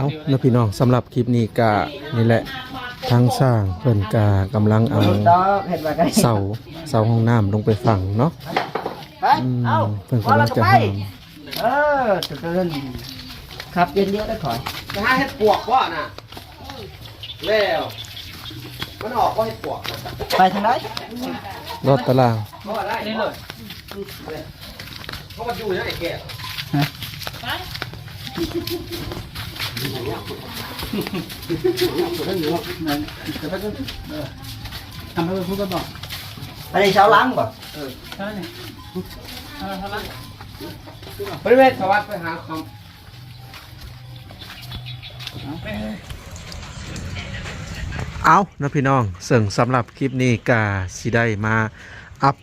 เอานะพี่น้องสำหรับคลิปนี้กะนี่แหละทางสร้างเพิ่นกะกำลังเอาเสาห้องน้ำลงไปฝังเนาะเพิ่นกำลังจะห้ามจะเดินขับเย็นเดียวได้ถอยจะให้เห็ดปวกว่าน่ะแล้วมันออกว่าเห็ดปวกไปทางไหนรถตาราง เพราะว่าได้นี่เลยเพราะมันอยู่ในไอ้แก่ทำให้พูดกันบอกอันนี้เช้าล้างก่อนใช่เนี่ยบริเวณสวัสดิ์ไปหาคำเอานะพี่น้องซึ่งสำหรับคลิปนี้กะสิได้มาอัป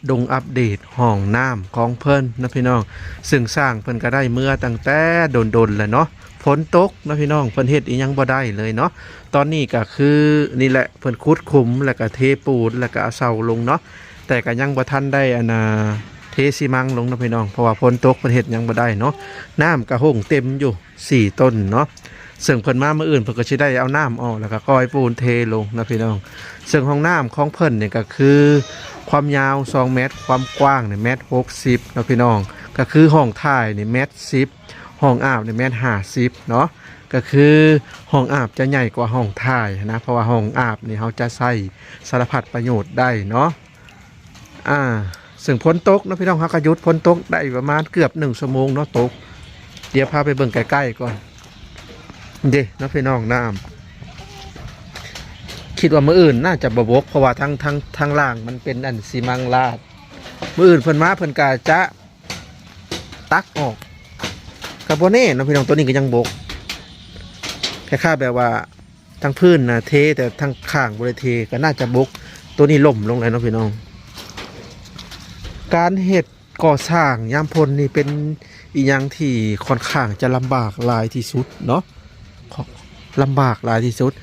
เดตห้องน้ำของเพิ่นนะพี่น้องซึ่งสร้างเพิ่นก็ได้เมื่อตั้งแต่โดนแล้วเนาะฝนตกนะพี่น้องเพิ่นเฮ็ดอีหยังบ่ได้เลยเนาะตอนนี้ก็คือนี่แหละเพิ่นขุดขุมแล้วก็เทปูนแล้วก็เอาเสาลงเนาะแต่ก็ยังบ่ทันได้เทซีมังลงนะพี่น้องเพราะว่าฝนตกเพิ่นเฮ็ดยังบ่ได้เนาะน้ำก็ห้องเต็มอยู่4ต้นเนาะซึ่งเพิ่นมามื้ออื่นเพิ่นก็สิได้เอาน้ำออกแล้วก็ก้อยปูนเทลงนะพี่น้องซึ่งห้องน้ำของเพิ่นเนี่ยก็คือความยาว2เมตรความกว้างเนี่ย1.60 เมตรนะพี่น้องก็คือห้องถ่ายเนี่ย1.10 เมตรห้องอาบเนี่ย1.50 เมตรเนาะก็คือห้องอาบจะใหญ่กว่าห้องถ่ายนะเพราะว่าห้องอาบนี่เขาจะใส่สารพัดประโยชน์ได้เนาะซึ่งพ้นตกนะพี่น้องเขาก็หยุดพ้นตกได้ประมาณเกือบ1 ชั่วโมงเนาะตกเดี๋ยวพาไปเบิ่งใกล้ๆก่อนเด้นะพี่น้องน้ำคิดว่ามื้ออื่นน่าจะบ่บกเพราะว่าทางล่างมันเป็นอันซีมังลาดมื้ออื่นเพิ่นมาเพิ่นก็จะตักออกกับบ่แน่นะพี่น้องตัวนี้ก็ยังบกแค่ค่าแบบว่าทางพื้นนะเทแต่ทางข้างบ่ได้เทก็น่าจะบกตัวนี้ล่มลงเลยเนาะพี่น้องการเฮ็ดก่อสร้างยามพ้นนี่เป็นอีหยังที่ค่อนข้างจะลำบากหลายที่สุดเนาะลำบากหลายที่สุด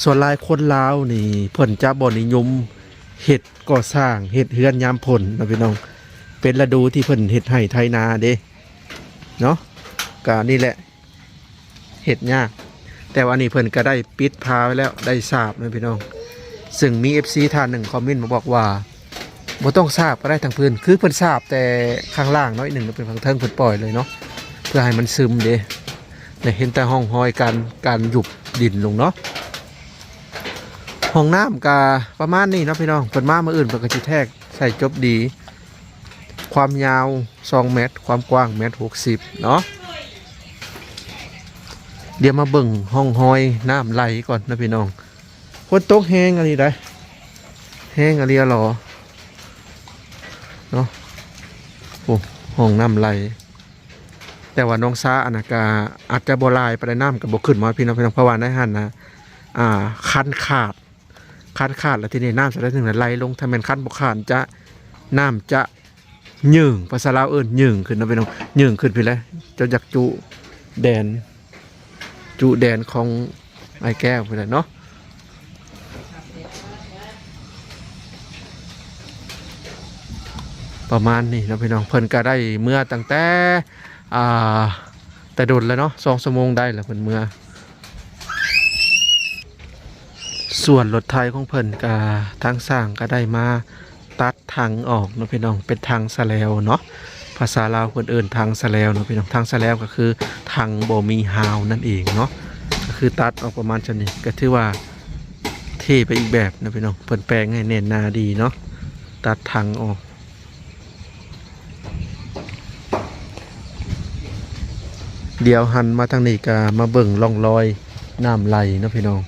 ส่วนหลายคนลาวนี่เพิ่นจะบ่นิยมเฮ็ดก่อสร้างเฮ็ดเฮือนยามพ้นนะพี่น้องเป็นฤดูที่เพิ่นเฮ็ดไร่ไถนาเด้เนาะก็นี่แหละเฮ็ดยากแต่ว่านี่เพิ่นก็ได้ปิดพาไว้แล้วได้ทราบนะพี่น้องซึ่งมี FC ท่านหนึ่งคอมเมนต์มาบอกว่าบ่ต้องทราบก็ได้ทางพื้นคือเพิ่นทราบแต่ข้างล่างน้อยหนึ่งเป็นฝั่งเทิงเพิ่นปล่อยเลยเนาะเพื่อให้มันซึมเด้เนี่ยเห็นแต่ห้องห้อยการหยุบดินลงเนาะห้องน้ำกาประมาณนี้เนาะพี่น้องเปิดมาเมื่ออื่นเปิดกระชิแทกใส่จบดีความยาว2 เมตรความกว้าง1.60 เมตรเนาะเดี๋ยวมาเบิ่งห้องห้อยน้ำไหลก่อนนะพี่น้องคนตกแห้งอะไรได้แห้งอะไรหรอเนาะโอ้ห้องน้ำไหลแต่ว่าน้องซาอันกาอาจจะโบราณไปได้น้ำกับบกขึ้นมาพี่น้องเพราะว่าได้หันนะคันขาดแล้วทีนี้น้ำจะได้ถึงไหลลงถ้าเป็นคันบกขาดจะน้ำจะหยื่งภาษาลาวหยื่งขึ้นนะพี่น้องหยื่งขึ้นไปเลยจะอยากจุแดนของไอ้แก้วไปเลยเนาะประมาณนี้นะพี่น้องเพิ่นก็ได้เมื่อตั้งแต่โดนแล้วเนาะ2 ชั่วโมงได้แล้วเพิ่นเมื่อส่วนรถไทยของเพิ่นก็ทางสร้างก็ได้มาตัดทางออกเนาะพี่น้องเป็นทางสแลวเนาะภาษาลาวเพิ่นเอิ้นทางสแลวเนาะพี่น้องทางสแลวก็คือทางบ่มีฮาวนั่นเองเนาะก็คือตัดออกประมาณจังนี้ก็ถือว่าเท่ไปอีกแบบนะพี่น้องเพิ่นแปลงให้เน้นหน้าดีเนาะตัดทางออกเดี๋ยวหันมาทางนี้ก็มาเบิ่งร่องรอยน้ำไหลเนาะพี่น้อง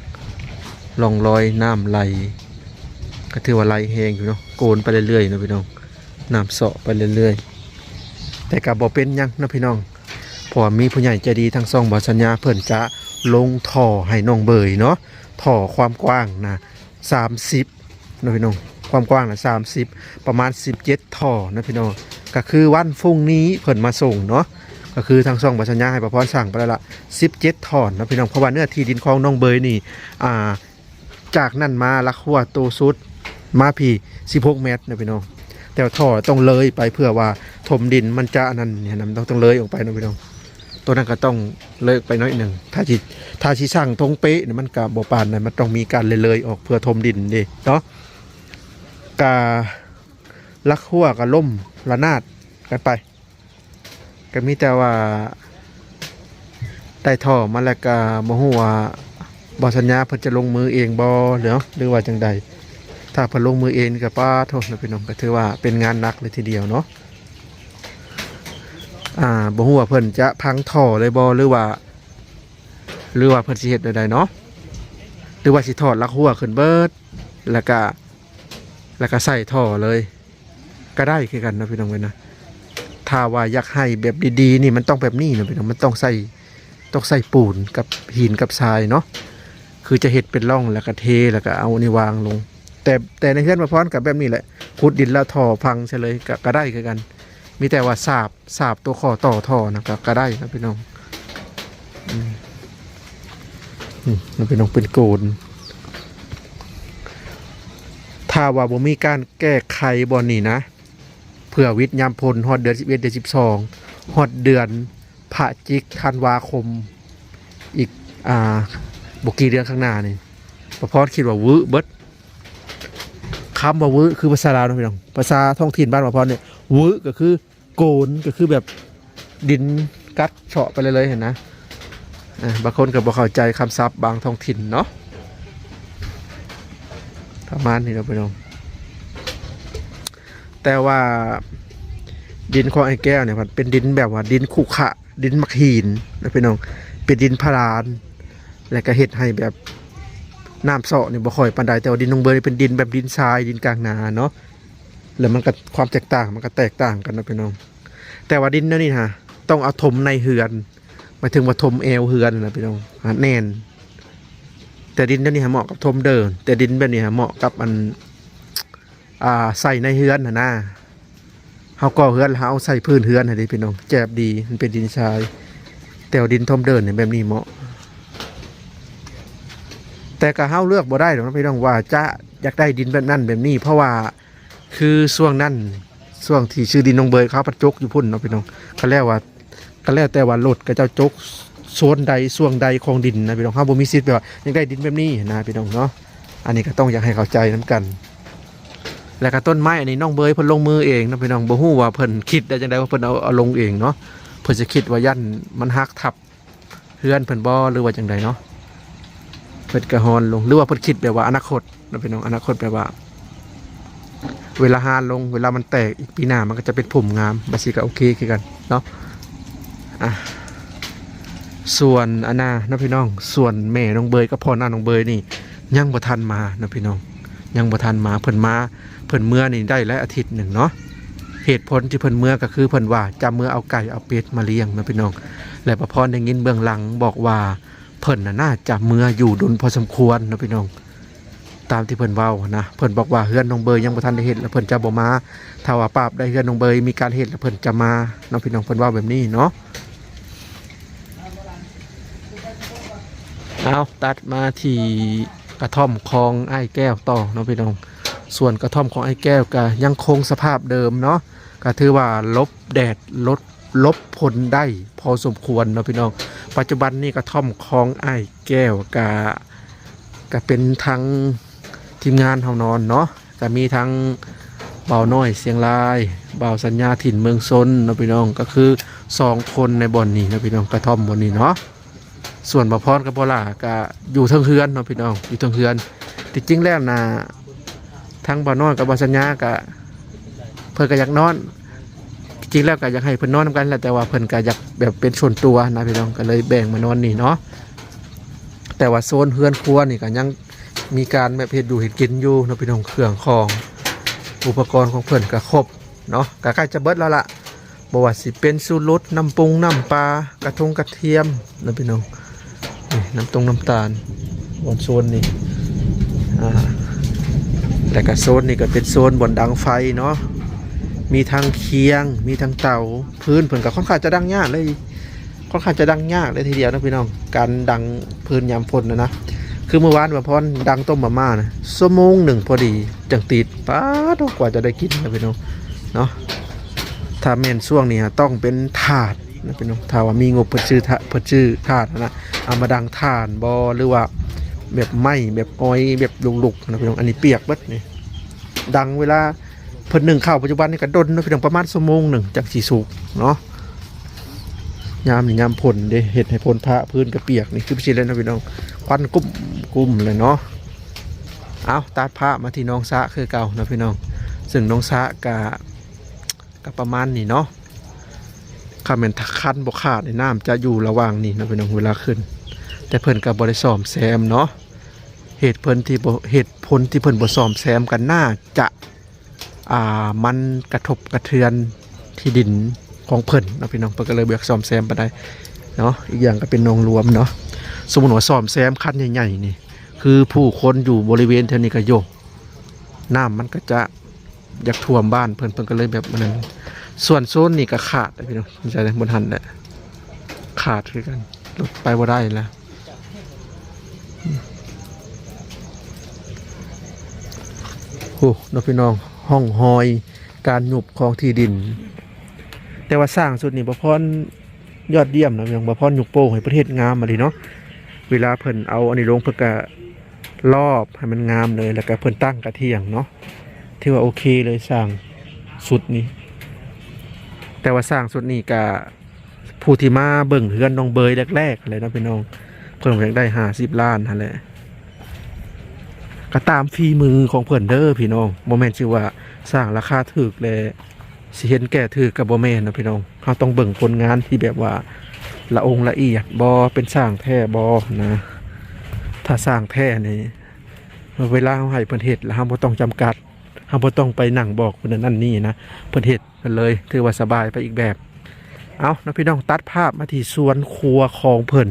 ร่องรอยน้ำไหลก็ถือว่าไหลแห้งอยู่เนาะโกนไปเรื่อยๆนะพี่น้องน้ำเสาะไปเรื่อยๆแต่กับบ่เป็นยังนะพี่น้องเพราะมีผู้ใหญ่ใจดีทั้ง2บ่สัญญาเพิ่นจะลงท่อให้น้องเบยเนาะท่อความกว้างนะ30นะพี่น้องความกว้างนะ30ประมาณ17ท่อนะพี่น้องก็คือวันพรุ่งนี้เพิ่นมาส่งเนาะก็คือทาง2บ่สัญญาให้ประพรสั่งไปแล้วล่ะ17ท่อนนะพี่น้องเพราะว่าเนื้อที่ดินของน้องเบยนี่จากนั่นมาลักหัวโตสุดมาพี่16 เมตรนะพี่น้องแต่ท่อต้องเลยไปเพื่อว่าถมดินมันจะอันนั้นเนี่ยนะต้องเลยออกไปนะพี่น้อง ตัวนั้นก็ต้องเลิกไปน้อยหนึ่งถ้าสิสร้างทงเป๊ะเนี่ยมันก็บ่ปานนั้นมันต้องมีการเลยๆออกเพื่อถมดินดิเนาะกาลักหัวก็ล่มระนาดกันไปก็มีแต่ว่าได้ท่อมาแล้วก็บ่ฮู้ว่าบ่สัญญาเพิ่นจะลงมือเองบ่หรือว่าจังใดถ้าเพิ่นลงมือเองก็ป้าโทษนะพี่น้องก็ถือว่าเป็นงานหนักเลยทีเดียวเนาะบ่ฮู้ว่าเพิ่นจะพังท่อเลยบ่หรือว่าเพิ่นสิเฮ็ดใดๆเนาะหรือว่าสิถอดลักหัวขึ้นเบิดแล้วก็ใส่ท่อเลยก็ได้คือกันนะพี่น้องเว้ยนะถ้าว่าอยากให้แบบดีๆนี่มันต้องแบบนี้นะพี่น้องมันต้องใส่ปูนกับหินกับทรายเนาะคือจะเฮ็ดเป็นร่องแล้วก็เทแล้วก็เอานี่วางลงแต่ในเฮือนมาพร้อมกับแบบนี้แหละขุดดินแล้วท่อพังใช่เลยก็ได้คือกันมีแต่ว่าสาบตัวข้อต่อท่อนะก็ได้นะพี่น้องมันเป็นน้องเป็นโกนถ้าว่าบ่มีการแก้ไขบ่นี่นะเพื่อวิทย์ยามพลฮอดเดือน11เดือน12ฮอดเดือนพฤศจิกธันวาคมอีกบ่กี่เดือนข้างหน้านี่ประพอดคิดว่าวื้อเบิดคำว่าวื้อคือภาษาลาวนะพี่น้องภาษาท้องถิ่นบ้านประพอดเนี่ยวื้อก็คือโกนก็คือแบบดินกัดเฉาะไปเลยเห็นนะบางคนก็บ่เข้าใจคำศัพท์บางท้องถิ่นเนาะประมาณนี้เราไปลองแต่ว่าดินของไอ้แก้วเนี่ยมันเป็นดินแบบว่าดินขุขะดินมักหินนะพี่น้องเป็นดินพารานและก็เฮ็ดให้แบบน้ำเสาะเนี่ยบ่ค่อยปานใดแต่ว่าดินนองเบยเป็นดินแบบดินทรายดินกลางนาเนาะแล้วมันก็ความแตกต่างมันก็แตกต่างกันนะพี่น้องแต่ว่าดินนี่ฮะต้องเอาถมในเฮือนหมายถึงว่าถมเอวเฮือนนะพี่น้องแน่นแต่ดินนี่ฮะเหมาะกับถมเดินแต่ดินแบบนี้ฮะเหมาะกับใส่ในเฮือนนะเฮาก่อเฮือนแล้วเอาใส่พื้นเฮือนให้ดิพี่น้องแจบดีมันเป็นดินทรายแต่ดินถมเดินเนี่ยแบบนี้เหมาะแต่ก็เฮาเลือกบ่ได้หรอกนะพี่น้องว่าจะอยากได้ดินแบบนั้นแบบนี้เพราะว่าคือช่วงนั้นช่วงที่ชื่อดินนองเบยเขาประจกอยู่พุ่นเนาะพี่น้องก็แล้วแต่ว่ารถก็เจ้าจกโซนใดช่วงใดของดินนะพี่น้องเฮาบ่มีสิทธิ์แบบว่าอยากได้ดินแบบนี้นะพี่น้องเนาะอันนี้ก็ต้องอยากให้เข้าใจนํกันแล้วก็ต้นไม้อันนี้น้องเบยเพิ่นลงมือเองนะพี่น้องบ่ฮู้ว่าเพิ่นคิดได้จังได๋ว่าเพิ่นเอาลงเองเนาะเพิ่นจะคิดว่ายันมันหักทับเฮือนเพิ่นบ่หรือว่าจังไดเนาะเพิ่นกระฮอนลงหรือว่าเพิ่นคิดแบบว่าอนาคตนะพี่น้องอนาคตแบบว่าเวลาหานลงเวลามันแตกอีกปีหน้ามันก็จะเป็นผุ่มงามบัดนี้ก็โอเคคือกันเนาะส่วนอันน่ะนะพี่น้องส่วนแม่น้องเบยกับพ่อหน้าน้องเบยนี่ยังบ่ทันมานะพี่น้องยังบ่ทันมาเพิ่นเมื่อนี่ได้แล้วอาทิตย์หนึ่งเนาะเหตุผลที่เพิ่นเมื่อก็คือเพิ่นว่าจะเมื่อเอาไก่เอาเป็ดมาเลี้ยงนะพี่น้องและประพรได้ยินเบื้องหลังบอกว่าเพิ่นน่าจะเมื่ออยู่ดุลพอสมควรนะพี่น้องตามที่เพิ่นเว้านะเพิ่นบอกว่าเฮือนน้องเบยยังบ่ทันได้เฮ็ดแล้วเพิ่นจะบ่มาถ้าว่าปราบได้เฮือนน้องเบยมีการเฮ็ดแล้วเพิ่นจะมาเนาะพี่น้องเพิ่นเว้าแบบนี้เนาะเอาตัดมาที่กระท่อมของไอ้แก้วต่อเนาะพี่น้องส่วนกระท่อมของไอ้แก้วก็ยังคงสภาพเดิมเนาะก็ถือว่าลบแดดลบผลได้พอสมควรเนาะพี่น้องปัจจุบันนี้กระท่อมของไอ้แก้วก็เป็นทั้งทีมงานเฮานอนเนาะก็มีทั้งเบาน้อยเสียงลายเบาสัญญาถิ่นเมืองซนเนาะพี่น้องก็คือ2คนในบ่อนนี้เนาะพี่น้องกระท่อมบ่อนนี้เนาะส่วนบ่พรกับบ่ล่าก็อยู่เทิงเฮือนเนาะพี่น้องอยู่เทิงเฮือนที่จริงแล้วนะทั้งบ่น้อยกับบ่สัญญาก็เพิ่นก็อยากนอนจริงแล้วก็อยากให้เพิ่นนอนนำกันแหละแต่ว่าเพิ่นก็อยากแบบเป็นส่วนตัวนะพี่น้องก็เลยแบ่งมานอนนี่เนาะแต่ว่าโซนเฮือนครัวนี่ก็ยังมีการแบบเฮ็ดอยู่เฮ็ดกินอยู่เนาะพี่น้องเครื่องของอุปกรณ์ของเพิ่นก็ครบเนาะก็ใกล้จะเบิดแล้วล่ะบ่ว่าสิเป็นสูตรรสน้ำปรุงน้ำปลากระทงกระเทียมเนาะพี่น้องนี่น้ำตาลบนโซนนี่แต่ก็โซนนี่ก็เป็นโซนบนดังไฟเนาะมีทั้งเคียงมีทั้งเตาพื้นเพิ่นก็ค่อนข้างจะดังยากเลยทีเดียวนะพี่น้องการดังพื้นยามฝนนะคือเมื่อวานมาพรดังต้มมาม่านะชั่วโมงหนึ่งพอดีจังติดป้าดกว่าจะได้กินนะพี่น้องเนาะถ้าแม่นช่วงนี้ต้องเป็นถาด นะพี่น้องถ้าว่ามีงบเพิ่นชื่อถาดนะเอามาดังถ่านบ่หรือว่าแบบไหม้แบบอ้อยแบบลุกๆนะพี่น้องอันนี้เปียกเบิดนี่ดังเวลาเพิ่นนึ่งข้าวปัจจุบันนี่ก็ดนนะพี่น้องประมาณชั่วโมงหนึ่งจากสิสุกเนาะยามนี่ยามพ่นเด้เฮ็ดให้พ่นพระพื้นก็เปียกนี่คือสิแล้วนะพี่น้องควันกุ้มเลยเนาะเอาตัดผ้ามาที่น้องสะคือเก่านะพี่น้องซึ่งน้องสะก็ประมาณนี้เนาะคำเป็นคันบกขาดในน้ำจะอยู่ระหว่างนี่นะพี่น้องเวลาขึ้นแต่เพิ่นกับบริซ้อมแซมเนาะเหตุผลที่เพิ่นบ่ซ้อมแซมกันน่าจะมันกระทบกระเทือนที่ดินของเพิ่นนะพี่น้องเพิ่นก็เลยเบิกซ้อมแซมไปได้เนาะอีกอย่างก็เป็นนองรวมเนาะสมมุติว่าซ้อมแซมคันใหญ่ๆนี่คือผู้คนอยู่บริเวณแถวนี้ก็โยกน้ำมันก็จะอยากท่วมบ้านเพิ่นก็เลยแบบนั้นส่วนโซนนี่ก็ขาดพี่น้องใจบนหันแหละขาดคือกันรถไปบ่ได้แล้วโอ้น้องพี่น้องห้องหอยการหยุบของที่ดินแต่ว่าสร้างสุดนี่บ่พรยอดเยี่ยมนะพี่น้องบ่พรหยุบโป้งให้ประเทศงามมาดิเนาะเวลาเพิ่นเอาอันนี้ลงเพิ่นก็รอบให้มันงามเลยแล้วก็เพิ่นตั้งกระเทียงเนาะที่ว่าโอเคเลยสร้างสุดนี้แต่ว่าสร้างสุดนี้กับผู้ที่มาเบิ่งเฮือนน้องเบยแรกๆเลยนะพี่น้องเพิ่นอยากได้50 ล้านนั่นแหละก็ตามฝีมือของเพิ่นเด้อพี่น้องบ่แม่นชื่อว่าสร้างราคาถูกเลยสิเห็นแก่ถูกกับบ่แม่นนะพี่น้องเฮาต้องเบิ่งผลงานที่แบบว่าละองค์ละเอียดบ่เป็นสร้างแท้บ่นะถ้าสร้างแท้นี่เวลาเฮาให้เพิ่นเฮ็ดแล้วเฮาบ่ต้องจำกัดเฮาบ่ต้องไปนั่งบอกเพิ่นนั่นนี่นะเพิ่นเฮ็ดเพิ่นเลยถือว่าสบายไปอีกแบบเอานะพี่น้องตัดภาพมาที่สวนครัวของเพิ่น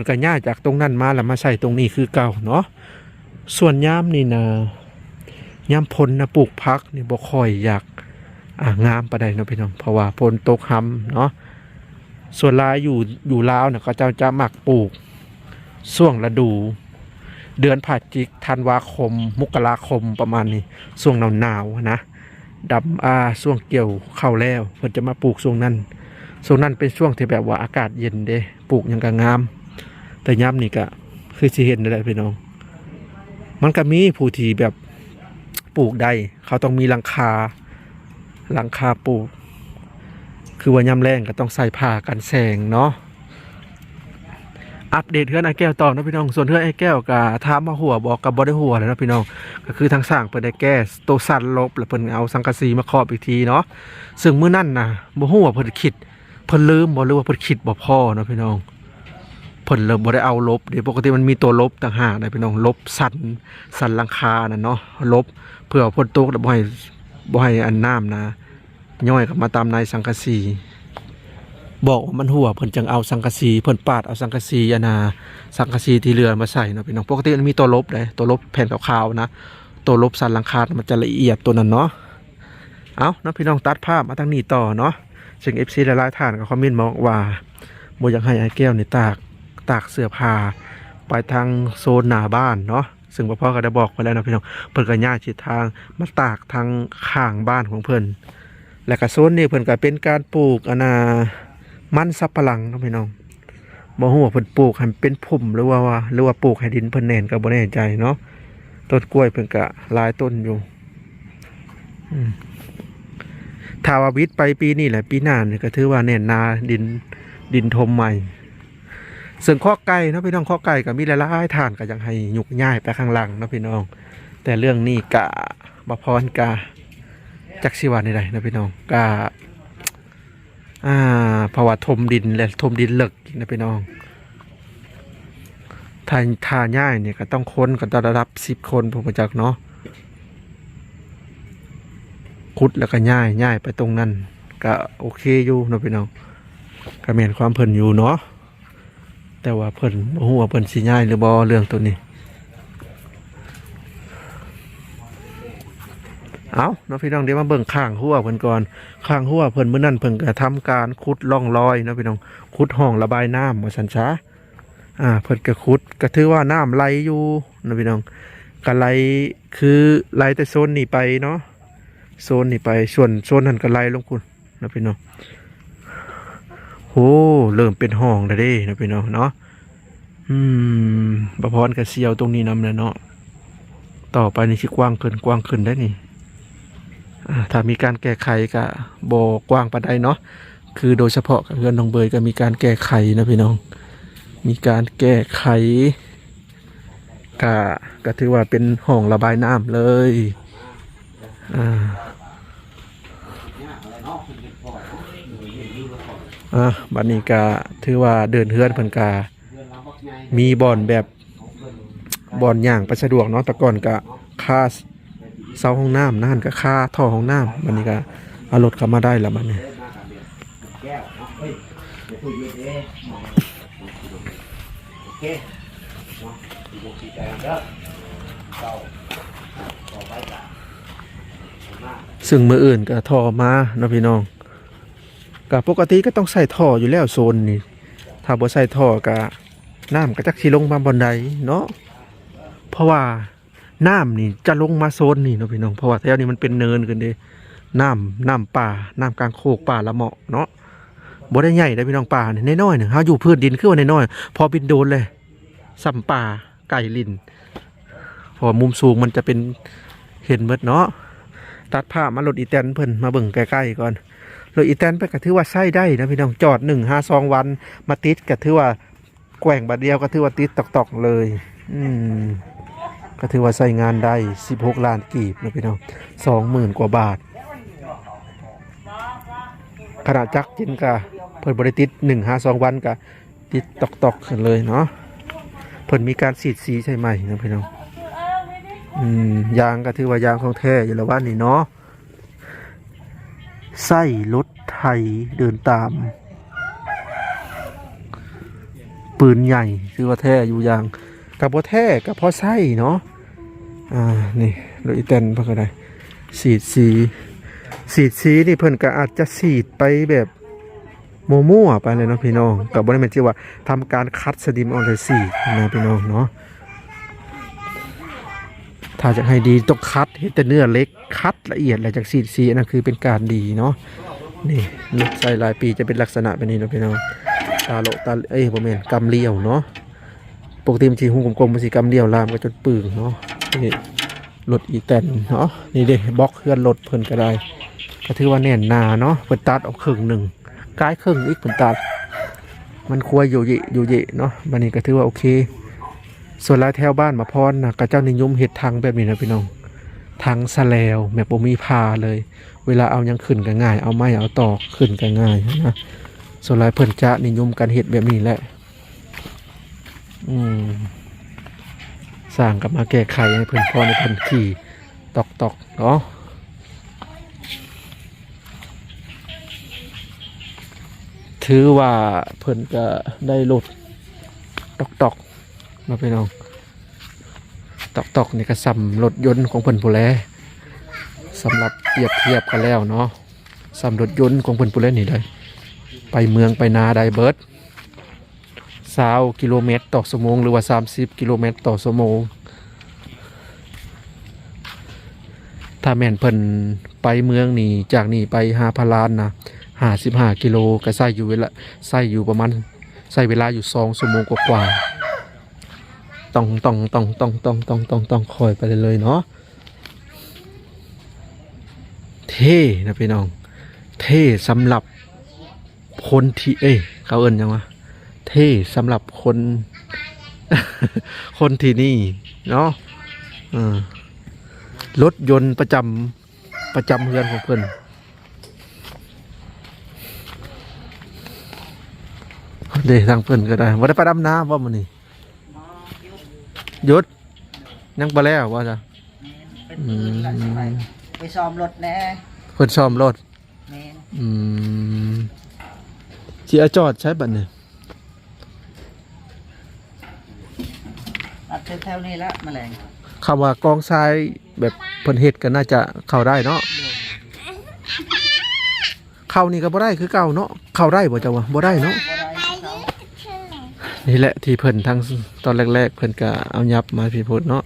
ก็ย้ายจากตรงนั้นมาแล้วมาใส่ตรงนี้คือเก่าเนาะส่วนยามนี่นะยามพ้นนะปลูกพักนี่บ่ค่อยอยากงามปานใดเนาะพี่น้องเพราะว่าฝนตกค่ำเนาะส่วนลายอยู่ลาวเนี่ยเขาจะมักปลูกช่วงฤดูเดือนพฤศจิกธันวาคมมกราคมประมาณนี้ช่วงหนาวๆนะดำช่วงเกี่ยวเข้าแล้วเพิ่นจะมาปลูกช่วงนั้นเป็นช่วงที่แบบว่าอากาศเย็นเด้ปลูกยังก็งามแต่ย้ำนี่ก็คือสิเห็นได้พี่น้องมันก็มีผู้ที่แบบปลูกได้เขาต้องมีหลังคาปลูกคือว่าย้ำแรงก็ต้องใส่ผ้ากันแสงเนาะอัปเดตเฮือนไอ้แก้วต่อนะพี่น้องส่วนเฮือนไอ้แก้วก็ถามมาหัวบอกกับบ่ได้หัวแล้วนะพี่น้องก็คือทางสร้างเพิ่นได้แก้โตสั่นลบแล้วเพิ่นเอาสังกะสีมาครอบอีกทีเนาะซึ่งมื้อนั้นน่ะบ่ฮู้ว่าเพิ่นคิดเพิ่นลืมบ่หรือว่าเพิ่นคิดบ่พอเนาะพี่น้องเพิ่นเริ่มบ่ได้เอาลบเดี๋ยวปกติมันมีตัวลบต่างหากนะพี่น้องลบสั่นหลังคาน่ะเนาะลบเพื่อฝนตกแล้วบ่ให้อันน้ำนะย่อยเข้ามาตามในสังกะสีบอกว่ามันหัวเพิ่นจังเอาสังกะสีเพิ่นปาดเอาสังกะสีสังกะสีที่เรือมาใส่เนาะพี่น้องปกติมันมีตัวลบเลยตัวลบแผ่นขาวๆนะตัวลบสันหลังคามันจะละเอียดตัวนั้นเนาะเอาเนาะพี่น้องตัดภาพมาทางนี้ต่อเนาะซึ่ง FC หลายๆท่านก็คอมเมนต์มาว่าบ่อยากให้ไอ้แก้วนี่ตากเสื้อผ้าไปทางโซนหน้าบ้านเนาะซึ่งพ่อก็ได้บอกไปแล้วนะพี่น้องเพิ่นก็ย้ายทิศทางมาตากทางข้างบ้านของเพิ่นและก็โซนนี้เพิ่นก็เป็นการปลูกมันสับปะหลังนะพี่น้องบ่ฮู้ว่าเพิ่นปลูกให้เป็นพุ่มหรือว่าปลูกให้ดินเพิ่นแน่นก็บ่แน่ใจเนาะต้นกล้วยเพิ่นก็หลายต้นอยู่ถ้าว่าวิทย์ไปปีนี้แหละปีหน้านี่ก็ถือว่าแน่นนาดินทมใหม่ส่วนข้อไก่เนาะพี่น้องข้อไก่ก็มีหลายๆท่านก็ยังให้ยุกย้ายไปข้างหลังเนาะพี่น้องแต่เรื่องนี้ก็บ่พรกะจักสิว่าใดๆนะพี่น้องก็เพราะว่าถมดินและถมดินเลิกนะพี่น้องทาย่ายเนี่ยก็ต้องค้นก็ต้องระดับ10 คนผมจักเนาะขุดแล้วก็ย่ายไปตรงนั้นก็โอเคอยู่นะพี่น้องก็แม่นความเพิ่นอยู่เนาะแต่ว่าเพิ่นบ่ฮู้ว่าเพิ่นสิย่ายหรือบ่เรื่องตัวนี้เอาเนาะพี่น้องเดี๋ยวมาเบิ่งข้างหัวเพิ่นก่อนข้างหัวเพิ่นมื้อนั้นเพิ่นก็ทำการขุดร่องรอยเนาะพี่น้องขุดห้องระบายน้ำว่าซั่นซะเพิ่นก็ขุดก็ถือว่าน้ำไหลอยู่นะพี่น้องก็ไหลคือไหลแต่โซนนี้ไปเนาะโซนนี้ไปส่วนโซนนั้นก็ไหลลงพุ่นนะพี่น้อง อ้เริ่มเป็นห้องแล้วเด้นะพี่น้องเนาะบะพรกับเซียวตรงนี้นำแล้วเนาะต่อไปนี่สิกว้างขึ้นได้นี่ถ้ามีการแก้ไขก็บ่กว้างปานใดเนาะคือโดยเฉพาะกับเพื่อนน้องเบยก็มีการแก้ไขนะพี่น้องมีการแก้ไขก็ถือว่าเป็นห้องระบายน้ำเลยบัดนี้ก็ถือว่าเดินเฮือนเพิ่นก็มีบ่อนแบบบ่อนย่างไปสะดวกเนาะแต่ก่อนก็ค่าเสาห้องน้ำนั่นก็ค่าท่อห้องน้ำบัดนี้ก็เอารถเข้ามาได้แล้วบัดนี้ซึ่งมืออื่นก็ท่อมาเนาะพี่น้องก็ปกติก็ต้องใส่ท่ออยู่แล้วโซนนี่ถ้าบ่ใส่ท่อก็น้ำก็จักสิลงมาบ่อนใดเนาะเพราะว่าน้ำนี่จะลงมาโซนนี่เนาะพี่น้องเพราะว่าแถวนี้มันเป็นเนินกันเด้น้ำป่าน้ำกลางโคกป่าละเหมาะเนาะบ่ได้ใหญ่ได้พี่น้องป่านี่น้อยๆนึงเฮาอยู่พื้นดินคือว่าน้อยๆพอบินโดนเลยสัมป่าไก่ลินพอมุมสูงมันจะเป็นเห็นหมดเนาะตัดภาพมารถอีแตนเพิ่นมาเบิ่งใกล้ๆก่อนรถอีแตนไปก็ถือว่าใช้ได้นะพี่น้องจอด1-2 วันมาติดก็ถือว่าแกว่งบาดเดียวก็ถือว่าติดตอกๆเลยก็ถือว่าใช้งานได้16 ล้านกีบนะพี่น้อง 20,000 กว่าบาทขณะจักจินกะเพิ่นบ่ได้ติด1-2 วันก็ติดตอกๆกันเลยเนาะเพิ่นมีการฉีดสีใช่ไหมนะพี่น้องยางก็ถือว่ายางของแท้อยู่แล้วว่านี่เนาะไส้รถไถเดินตามปืนใหญ่ถือว่าแท้อยู่ยางกับบ่แท้กับพอไส้เนาะนี่รถอีแตนเพิ่นก็ได้ฉีดสีนี่เพิ่นก็อาจจะฉีดไปแบบมั่วๆไปเลยเนาะพี่น้องก็บ่ได้แม่นที่ว่าทำการคัดสนิมออกเลยฉีดนะพี่น้องเนาะถ้าจะให้ดีต้องคัดเห็นแต่เนื้อเล็กคัดละเอียดแล้วจากสีนั่นคือเป็นการดีเนาะนี่ใส่หลายปีจะเป็นลักษณะแบบนี้นะพี่น้องตาโลตาบ่แม่นกำเลี้ยวเนาะปกติมันสิหุ้มกลมๆมันสิกำเลี้ยวลามก็จนปึ้งเนาะนี่รถอีแตนเนาะนี่เด้บล็อกเคลื่อนรถเพิ่นก็ได้ก็ถือว่าแน่นหนาเนาะเพิ่นตัดออกครึ่งหนึ่งกลายครึ่งอีกเพิ่นตัดมันควรอยู่เยเนาะบัดนี้ก็ถือว่าโอเคส่วนหลายแถวบ้านมาพรนะก็เจ้านิยมเฮ็ดทางแบบนี้นะพี่น้องทางสะแลวแบบบ่มีพาเลยเวลาเอายังขึ้นก็ง่ายเอาไม้เอาตอกขึ้นก็ง่ายนะส่วนหลายเพิ่นจะนิยมการเฮ็ดแบบนี้แหละสร้างกับมาแก้ไขให้เพิ่นพอในเพิ่นขี่ตอกเนาะถือว่าเพิ่นก็ได้รถตอกมาพี่น้องตอกนี่ก็ซ้ำรถยนต์ของเพิ่นผู้แลสำหรับเปรียบเทียบกันแล้วเนาะซ้ำรถยนต์ของเพิ่นผู้แลนี่ได้ไปเมืองไปนาได้เบิด20 กิโลเมตรต่อชั่วโมงหรือว่า30 กิโลเมตรต่อชั่วโมงถ้าแม่นเพิ่นไปเมืองนี่จากนี่ไป5,000 ล้านนะ55 กิโลก็ใช้อยู่ประมาณใช้เวลาอยู่2 ชั่วโมงกว่าต้องคอยไปเลยเนาะเท่นะพี่น้องเท่สำหรับคนที่เขาเอิ้นยังวะเท่สำหรับคน คนที่นี่เนาะรถยนต์ประจำเรือนของเพิ่นเด้ทางเพิ่นก็ได้บ่ได้ไปดำน้ำว่ามื้อนี้หยุดยังบ่แล้วว่าจ้ะไปซ้อมรถแน่เพิ่นซ่อมรถแม่นสิเอาจอดใช้บัดนี้อัดแถวนี้ละแมลงคำว่ากองทรายแบบเพิ่นเฮ็ดก็น่าจะเข้าได้เนาะเข้านี่ก็บ่ได้คือเก่าเนาะเข้าได้บ่จ้ะวะบ่ได้เนาะนี่แหละที่เพิ่นทั้งตอนแรกๆเพิ่นก็เอายับมาพี่พูดเนาะ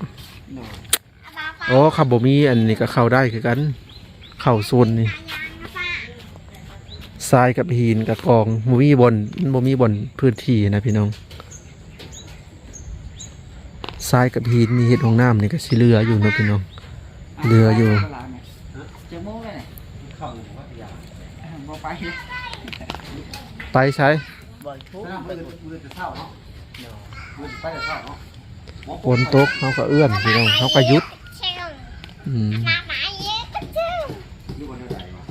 อ๋อคำบ่มีอันนี้ก็เข้าได้คือกันเข้าโซนนี่ ทรายกับหินกับกองบ่มีบนพื้นที่นะพี่น้องทรายกับหินมีเฮ็ดห้องน้ำนี่ก็สิเหลืออยู่เนาะพี่น้องเหลืออยู่ จะโม้เลยเนี่ย เข้าอยู่พัทยา บ่ไป ไปใช้ บ่ทุก มือจะเท่าเนาะมือจะไปจะเท่าเนาะ ฝนตกเฮาก็เอื้อนพี่น้องเฮาก็หยุดอืม อยู่บนเรือใหญ่มา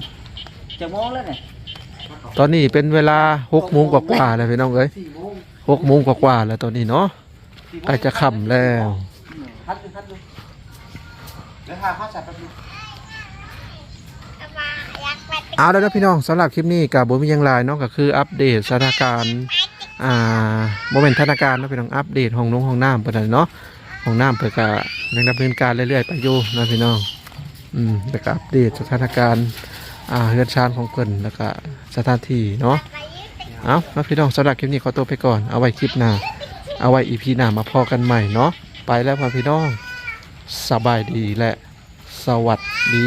จะโม้เลยเนี่ย ตอนนี้เป็นเวลา6 โมงกว่าๆแล้วพี่น้องเอ้ย 4 โมง 6 โมงกว่าๆแล้วตอนนี้เนาะใกล้จะค่ำแล้ว ทัดดูเดี๋ยวพาเข้าใส่แป๊บนึง เอาแล้วนะพี่น้องสำหรับคลิปนี้กับบ่มีหยังหลายเนาะก็คืออัปเดตสถานการณ์บ่แม่นสถานการณ์เนาะพี่น้องอัปเดตห้องน้ำเพิ่นน่ะเนาะห้องน้ำเพิ่นก็ยังดำเนินการเรื่อยๆไปอยู่เนาะพี่น้องแล้วก็อัปเดตสถานการณ์เรือนชานของเพิ่นแล้วก็สถานที่เนาะเอาแล้วพี่น้องสำหรับคลิปนี้ขอตัวไปก่อนเอาไว้คลิปหน้าเอาไว้ EP หน้ามาพอกันใหม่เนาะไปแล้วพ่อพี่น้องสบายดีและสวัสดี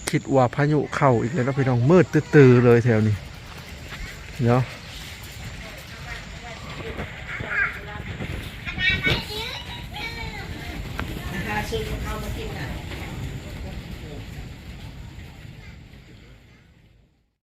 คิดว่าพายุเข้าอีกแล้วนะพี่น้องมืดตื้อๆเลยแถวนี้เนาะ ซื้อข้าวมากินน่ะ